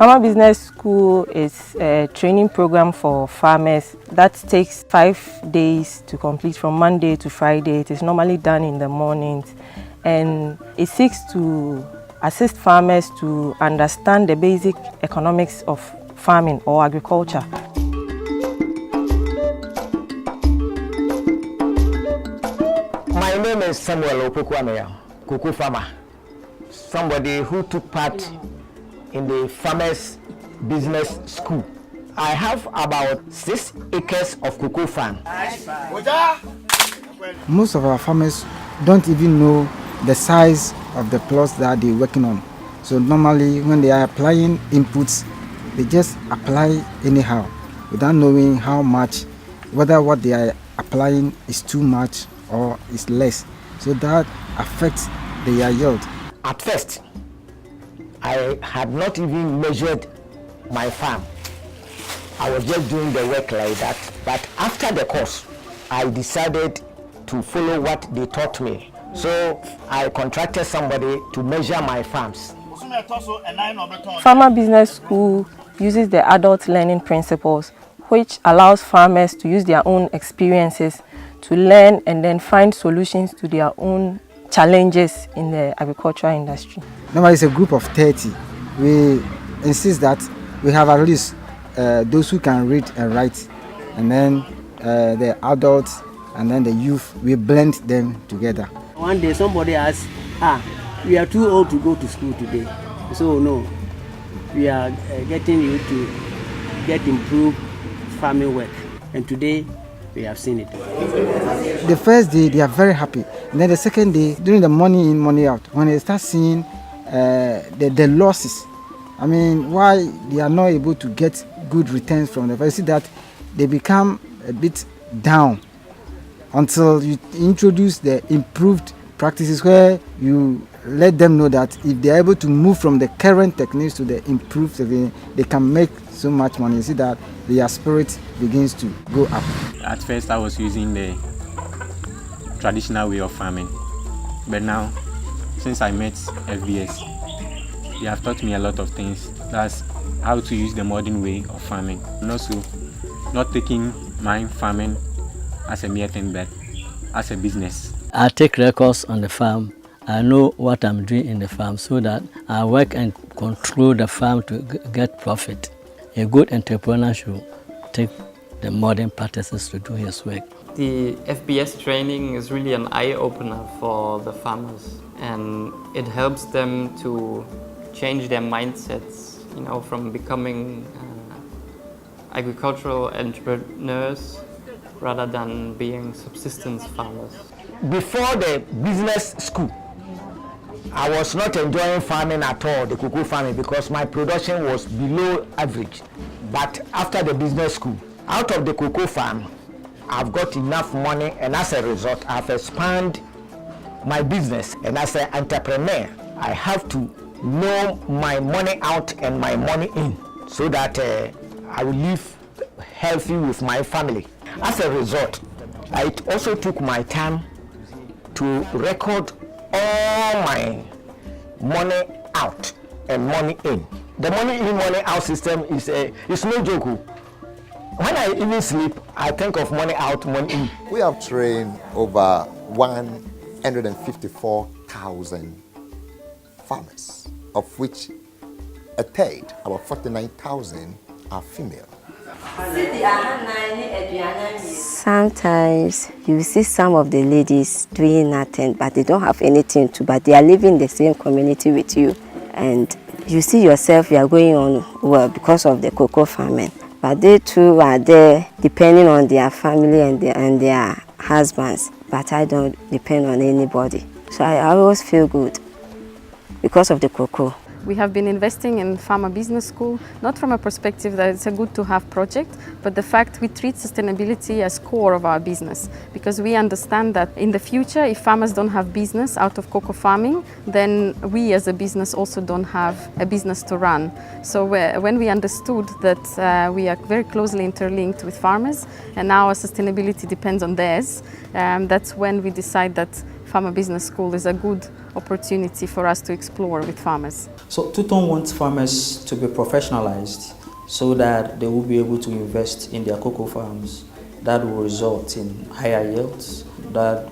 Farmer Business School is a training program for farmers that takes 5 days to complete from Monday to Friday. It is normally done in the mornings, and it seeks to assist farmers to understand the basic economics of farming or agriculture. My name is Samuel Opekwameya, cocoa farmer, somebody who took part in the Farmers Business School. I have about 6 acres of cocoa farm. Most of our farmers don't even know the size of the plots that they're working on. So normally when they are applying inputs, they just apply anyhow without knowing how much, whether what they are applying is too much or is less. So that affects their yield. At first, I had not even measured my farm. I was just doing the work like that. But after the course, I decided to follow what they taught me. So I contracted somebody to measure my farms. Farmer Business School uses the adult learning principles, which allows farmers to use their own experiences to learn and then find solutions to their own challenges in the agricultural industry. Normally it's a group of 30. We insist that we have at least those who can read and write, and then the adults and then the youth, we blend them together. One day somebody asked, we are too old to go to school today. So no, we are getting you to get improved farming work. And today, we have seen it. The first day, they are very happy. And then the second day, during the money in, money out, when they start seeing the losses, I mean, why they are not able to get good returns from the first, you see that they become a bit down until you introduce the improved practices where you let them know that if they are able to move from the current techniques to the improved techniques, they can make so much money. You see that their spirit begins to go up. At first I was using the traditional way of farming, but now since I met FBS, they have taught me a lot of things. That's how to use the modern way of farming, and also not taking my farming as a mere thing but as a business. I take records on the farm. I know what I'm doing in the farm so that I work and control the farm to get profit. A good entrepreneur should take the modern practices to do his work. The FBS training is really an eye-opener for the farmers, and it helps them to change their mindsets, you know, from becoming agricultural entrepreneurs rather than being subsistence farmers. Before the business school, I was not enjoying farming at all, the cocoa farming, because my production was below average. But after the business school, out of the cocoa farm, I've got enough money, and as a result, I've expanded my business. And as an entrepreneur, I have to know my money out and my money in, so that I will live healthy with my family. As a result, I also took my time to record all my money out and money in. The money in, money out system is no joke. When I even sleep, I think of money out, money in. We have trained over 154,000 farmers, of which a third, about 49,000, are female. Sometimes you see some of the ladies doing nothing, but they don't have anything to, but they are living in the same community with you. And you see yourself, you are going on well because of the cocoa farming. But they too are there depending on their family and their husbands. But I don't depend on anybody. So I always feel good because of the cocoa. We have been investing in Farmer Business School, not from a perspective that it's a good to have project, but the fact we treat sustainability as core of our business. Because we understand that in the future, if farmers don't have business out of cocoa farming, then we as a business also don't have a business to run. So when we understood that we are very closely interlinked with farmers and our sustainability depends on theirs, that's when we decide that Farmer Business School is a good opportunity for us to explore with farmers. So Tuton wants farmers to be professionalized so that they will be able to invest in their cocoa farms. That will result in higher yields, that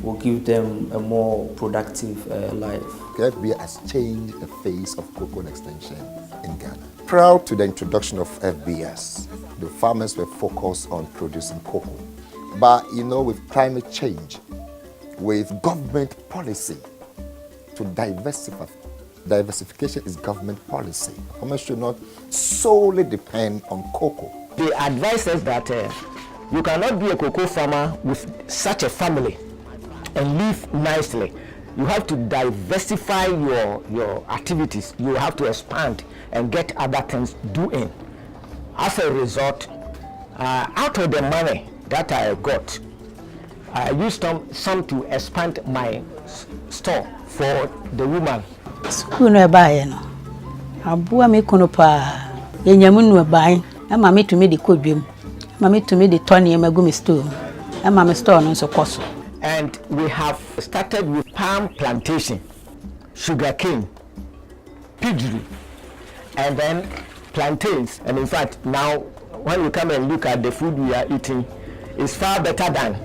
will give them a more productive life. The FBS has changed the face of cocoa extension in Ghana. Prior to the introduction of FBS, the farmers were focused on producing cocoa. But with climate change, with government policy to diversification is government policy. Farmers should not solely depend on cocoa. They advise us that you cannot be a cocoa farmer with such a family and live nicely. You have to diversify your activities. You have to expand and get other things doing. As a result, out of the money that I got, I used some to expand my store for the woman. School no buy no. Abua me kono pa. Yenyamu no buy. Ama me to me the kodwem. Ama me to me the turn e magu me store. Ama me store no so koso. And we have started with palm plantation, sugarcane, piggery, and then plantains. And in fact, now when you come and look at the food we are eating, it's far better than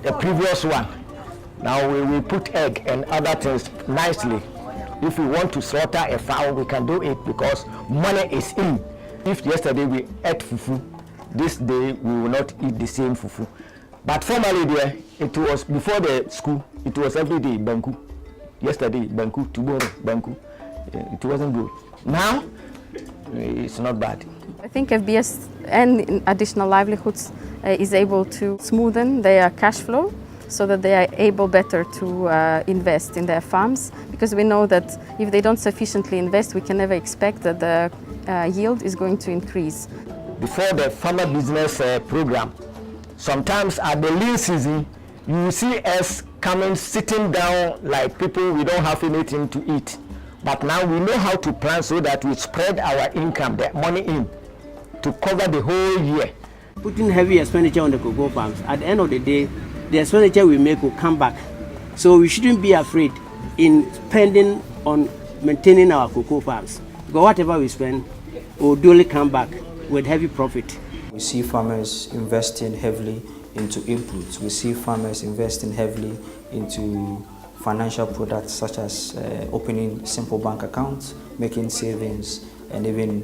the previous one. Now we will put egg and other things nicely. If we want to slaughter a fowl, we can do it because money is in. If yesterday we ate fufu, this day we will not eat the same fufu. But formerly there, it was before the school, it was every day banku. Yesterday banku, tomorrow banku. It wasn't good. Now, it's not bad. I think FBS and additional livelihoods is able to smoothen their cash flow so that they are able better to invest in their farms, because we know that if they don't sufficiently invest, we can never expect that the yield is going to increase. Before the farmer business program, sometimes at the lean season, you will see us coming, sitting down like people we don't have anything to eat. But now we know how to plan so that we spread our income, the money in, to cover the whole year. Putting heavy expenditure on the cocoa farms, at the end of the day, the expenditure we make will come back. So we shouldn't be afraid in spending on maintaining our cocoa farms. Because whatever we spend will duly come back with heavy profit. We see farmers investing heavily into inputs. We see farmers investing heavily into financial products such as opening simple bank accounts, making savings, and even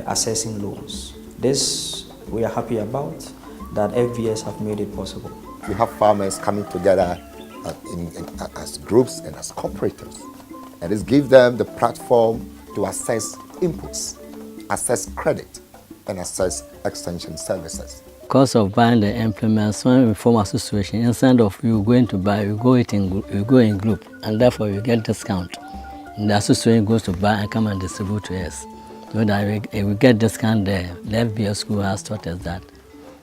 accessing loans. This we are happy about, that FBS have made it possible. We have farmers coming together as groups and as cooperatives, and this gives them the platform to access inputs, access credit, and access extension services. Because of buying the implements, when we form association, instead of you going to buy, you go in group, and therefore you get discount. And the association goes to buy and come and distribute to us. So that we get discount there. The FBS school has taught us that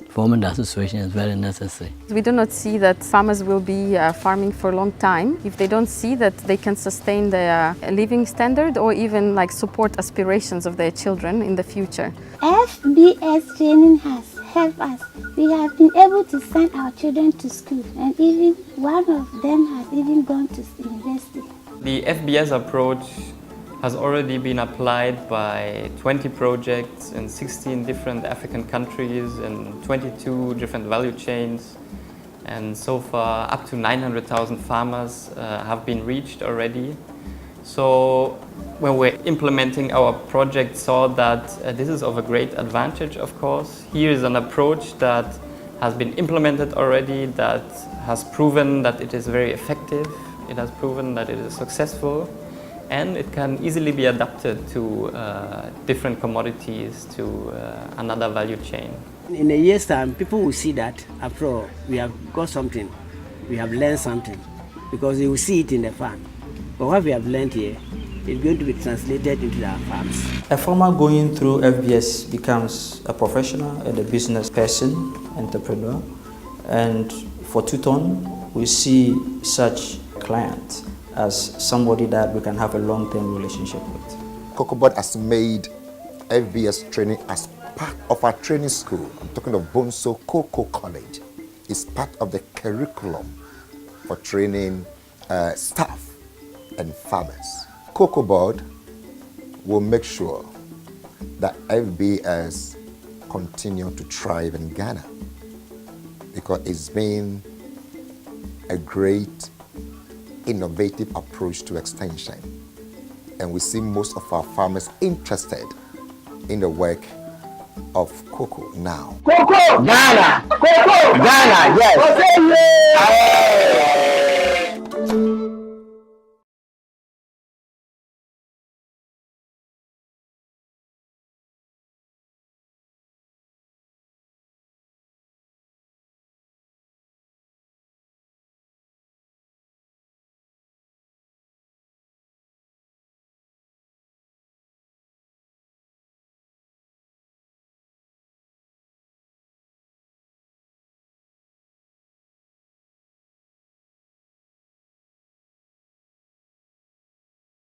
forming the association is very necessary. We do not see that farmers will be farming for a long time if they don't see that they can sustain their living standard or even support aspirations of their children in the future. FBS training has helped us. We have been able to send our children to school, and even one of them has even gone to university. The FBS approach has already been applied by 20 projects in 16 different African countries and 22 different value chains. And so far, up to 900,000 farmers have been reached already. So when we're implementing our project, saw that this is of a great advantage, of course. Here is an approach that has been implemented already, that has proven that it is very effective. It has proven that it is successful. And it can easily be adapted to different commodities, to another value chain. In a year's time, people will see that after all, we have got something, we have learned something, because they will see it in the farm. But what we have learned here is going to be translated into our farms. A farmer going through FBS becomes a professional and a business person, entrepreneur. And for Tuton, we see such clients as somebody that we can have a long-term relationship with. CocoaBoard has made FBS training as part of our training school. I'm talking of Bonso Cocoa College. It's part of the curriculum for training staff and farmers. Cocoa Board will make sure that FBS continue to thrive in Ghana, because it's been a great innovative approach to extension, and we see most of our farmers interested in the work of cocoa now. Cocoa Ghana! Cocoa Ghana! Yes!